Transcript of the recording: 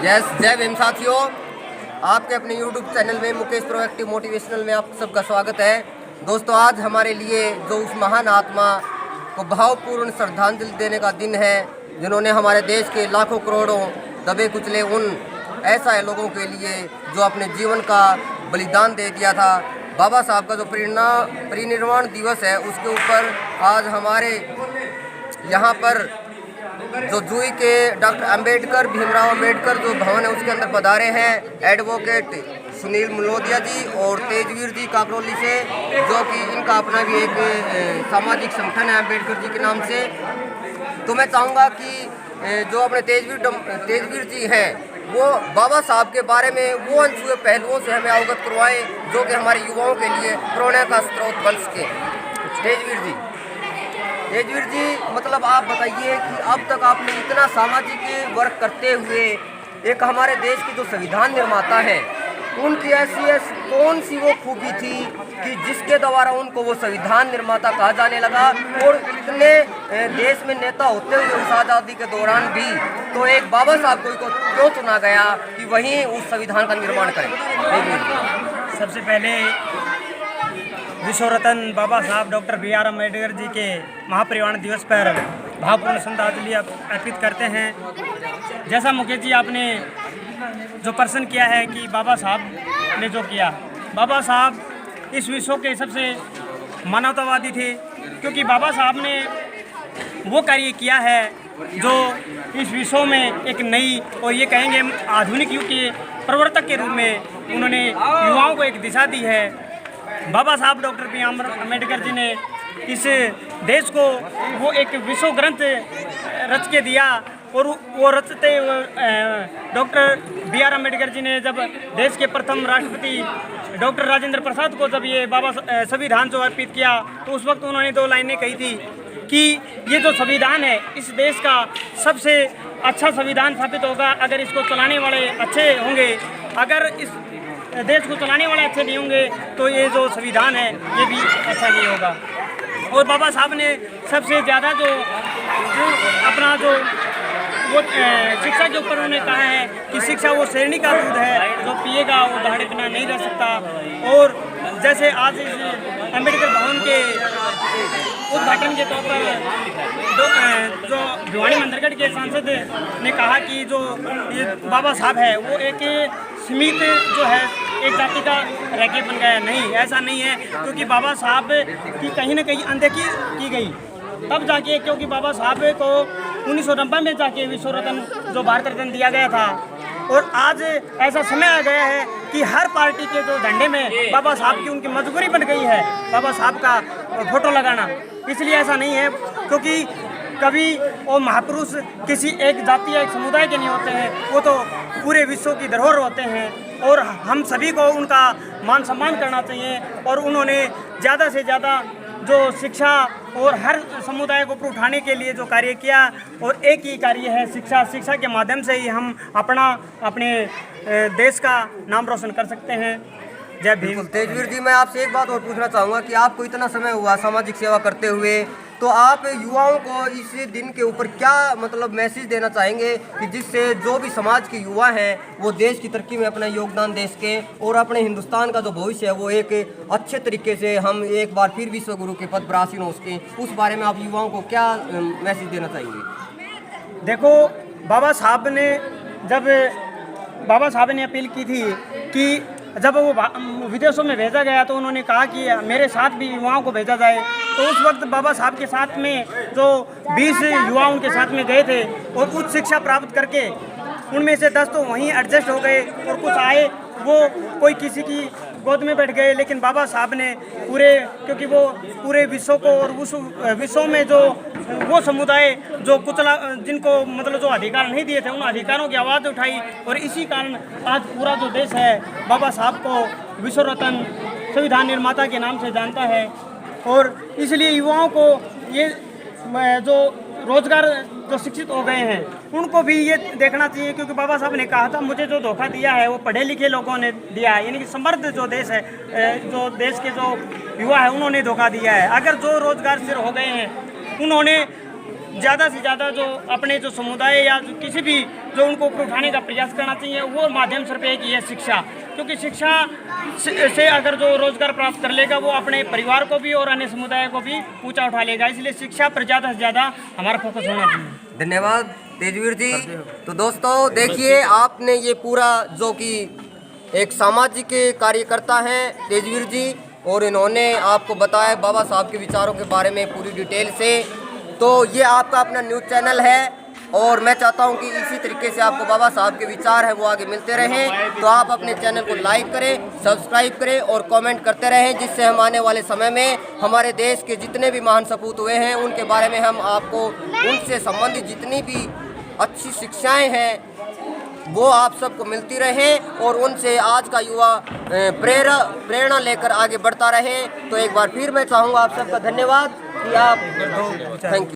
जय भीम साथियों, आपके अपने YouTube चैनल में मुकेश प्रोएक्टिव मोटिवेशनल में आप सबका स्वागत है। दोस्तों, आज हमारे लिए जो उस महान आत्मा को भावपूर्ण श्रद्धांजलि देने का दिन है जिन्होंने हमारे देश के लाखों करोड़ों दबे कुचले उन ऐसा लोगों के लिए जो अपने जीवन का बलिदान दे दिया था। बाबा साहब का जो परिनिर्वाण दिवस है उसके ऊपर आज हमारे यहाँ पर जो जुई के डॉक्टर अंबेडकर भीमराव अंबेडकर जो भवन है उसके अंदर पधारे हैं एडवोकेट सुनील मुलोदिया जी और तेजवीर जी काकरोली से, जो कि इनका अपना भी एक सामाजिक संगठन है अंबेडकर जी के नाम से। तो मैं चाहूँगा कि जो अपने तेजवीर जी हैं वो बाबा साहब के बारे में वो अनछुए पहलुओं से हमें अवगत करवाएं जो कि हमारे युवाओं के लिए प्रेरणा का स्रोत बन सके। तेजवीर जी, मतलब आप बताइए कि अब तक आपने इतना सामाजिक वर्क करते हुए एक हमारे देश की जो संविधान निर्माता है उनकी ऐसी कौन सी वो खूबी थी कि जिसके द्वारा उनको वो संविधान निर्माता कहा जाने लगा, और इतने देश में नेता होते हुए उस आज़ादी के दौरान भी तो एक बाबा साहब को क्यों चुना गया कि वहीं उस संविधान का निर्माण करें? सबसे पहले विश्व रत्न बाबा साहब डॉक्टर बी.आर. अम्बेडकर जी के महापरिनिर्वाण दिवस पर भावपूर्ण श्रद्धांजलि अर्पित करते हैं। जैसा मुकेश जी आपने जो प्रश्न किया है कि बाबा साहब ने जो किया, बाबा साहब इस विश्व के सबसे मानवतावादी थे, क्योंकि बाबा साहब ने वो कार्य किया है जो इस विश्व में एक नई और ये कहेंगे आधुनिक युग के प्रवर्तक के रूप में उन्होंने युवाओं को एक दिशा दी है। बाबा साहब डॉक्टर बी.आर. अम्बेडकर जी ने इस देश को वो एक विश्व ग्रंथ रच के दिया, और वो रचते डॉक्टर बी.आर. अम्बेडकर जी ने जब देश के प्रथम राष्ट्रपति डॉक्टर राजेंद्र प्रसाद को जब ये संविधान जो अर्पित किया तो उस वक्त उन्होंने 2 लाइनें कही थी कि ये जो संविधान है इस देश का सबसे अच्छा संविधान साबित होगा अगर इसको चलाने वाले अच्छे होंगे, अगर इस देश को चलाने वाले अच्छे नहीं होंगे तो ये जो संविधान है ये भी अच्छा नहीं होगा। और बाबा साहब ने सबसे ज़्यादा जो अपना जो वो शिक्षा के ऊपर उन्होंने कहा है कि शिक्षा वो शेरनी का दूध है, जो पिएगा वो दहाड़े बिना नहीं रह सकता। और जैसे आज इस अम्बेडकर भवन के उद्घाटन के तौर पर जो भिवानी मंदरगढ़ के सांसद ने कहा कि जो ये बाबा साहब है वो एक सीमित जो है एक जाति का रैकेट बन गया। नहीं, ऐसा नहीं है, क्योंकि बाबा साहब की कहीं ना कहीं अनदेखी की गई तब जाके, क्योंकि बाबा साहब को 1990 में जाके विश्व रत्न जो भारत रत्न दिया गया था। और आज ऐसा समय आ गया है कि हर पार्टी के जो झंडे में बाबा साहब की उनकी मजबूरी बन गई है बाबा साहब का फोटो लगाना। इसलिए ऐसा नहीं है, क्योंकि कभी वो महापुरुष किसी एक जाति या एक समुदाय के नहीं होते हैं, वो तो पूरे विश्व की धरोहर होते हैं, और हम सभी को उनका मान सम्मान करना चाहिए। और उन्होंने ज़्यादा से ज़्यादा जो शिक्षा और हर समुदाय को उठाने के लिए जो कार्य किया, और एक ही कार्य है शिक्षा। शिक्षा के माध्यम से ही हम अपने देश का नाम रोशन कर सकते हैं। जय भीम। तेजवीर जी, मैं आपसे एक बात और पूछना चाहूँगा कि आपको इतना समय हुआ सामाजिक सेवा करते हुए, तो आप युवाओं को इस दिन के ऊपर क्या मतलब मैसेज देना चाहेंगे कि जिससे जो भी समाज के युवा हैं वो देश की तरक्की में अपना योगदान दे सके और अपने हिंदुस्तान का जो भविष्य है वो एक अच्छे तरीके से हम एक बार फिर विश्व गुरु के पद पर आसीन हो सकें, उस बारे में आप युवाओं को क्या मैसेज देना चाहेंगे? देखो, बाबा साहब ने अपील की थी कि जब वो विदेशों में भेजा गया तो उन्होंने कहा कि मेरे साथ भी युवाओं को भेजा जाए। तो उस वक्त बाबा साहब के साथ में जो 20 युवा उनके साथ में गए थे और उच्च शिक्षा प्राप्त करके उनमें से 10 तो वहीं एडजस्ट हो गए और कुछ आए वो कोई किसी की गोद में बैठ गए। लेकिन बाबा साहब ने क्योंकि वो पूरे विश्व को और उस विश्व में जो वो समुदाय जो जिनको मतलब जो अधिकार नहीं दिए थे उन अधिकारों की आवाज़ उठाई, और इसी कारण आज पूरा जो देश है बाबा साहब को विश्व रत्न संविधान निर्माता के नाम से जानता है। और इसलिए युवाओं को ये जो रोजगार जो शिक्षित हो गए हैं उनको भी ये देखना चाहिए, क्योंकि बाबा साहब ने कहा था मुझे जो धोखा दिया है वो पढ़े लिखे लोगों ने दिया है, यानी कि समृद्ध जो देश है, जो देश के जो युवा है उन्होंने धोखा दिया है। अगर जो रोजगार सिर हो गए हैं उन्होंने ज़्यादा से ज़्यादा जो अपने जो समुदाय या जो किसी भी जो उनको ऊपर उठाने का प्रयास करना चाहिए, वो माध्यम सिर्फ एक ही है शिक्षा। क्योंकि शिक्षा से अगर जो रोजगार प्राप्त कर लेगा वो अपने परिवार को भी और अन्य समुदाय को भी ऊंचा उठा लेगा। इसलिए शिक्षा पर ज़्यादा से ज़्यादा हमारा फोकस होना चाहिए। धन्यवाद तेजवीर जी। तो दोस्तों देखिए, आपने ये पूरा जो कि एक सामाजिक कार्यकर्ता हैं तेजवीर जी, और इन्होंने आपको बताया बाबा साहब के विचारों के बारे में पूरी डिटेल से। तो ये आपका अपना न्यूज़ चैनल है और मैं चाहता हूं कि इसी तरीके से आपको बाबा साहब के विचार हैं वो आगे मिलते रहें। तो आप अपने चैनल को लाइक करें, सब्सक्राइब करें और कमेंट करते रहें, जिससे हम आने वाले समय में हमारे देश के जितने भी महान सपूत हुए हैं उनके बारे में हम आपको उनसे संबंधित जितनी भी अच्छी शिक्षाएँ हैं वो आप सबको मिलती रहे और उनसे आज का युवा प्रेरणा लेकर आगे बढ़ता रहे। तो एक बार फिर मैं चाहूँगा आप सबका धन्यवाद कि आप थैंक यू।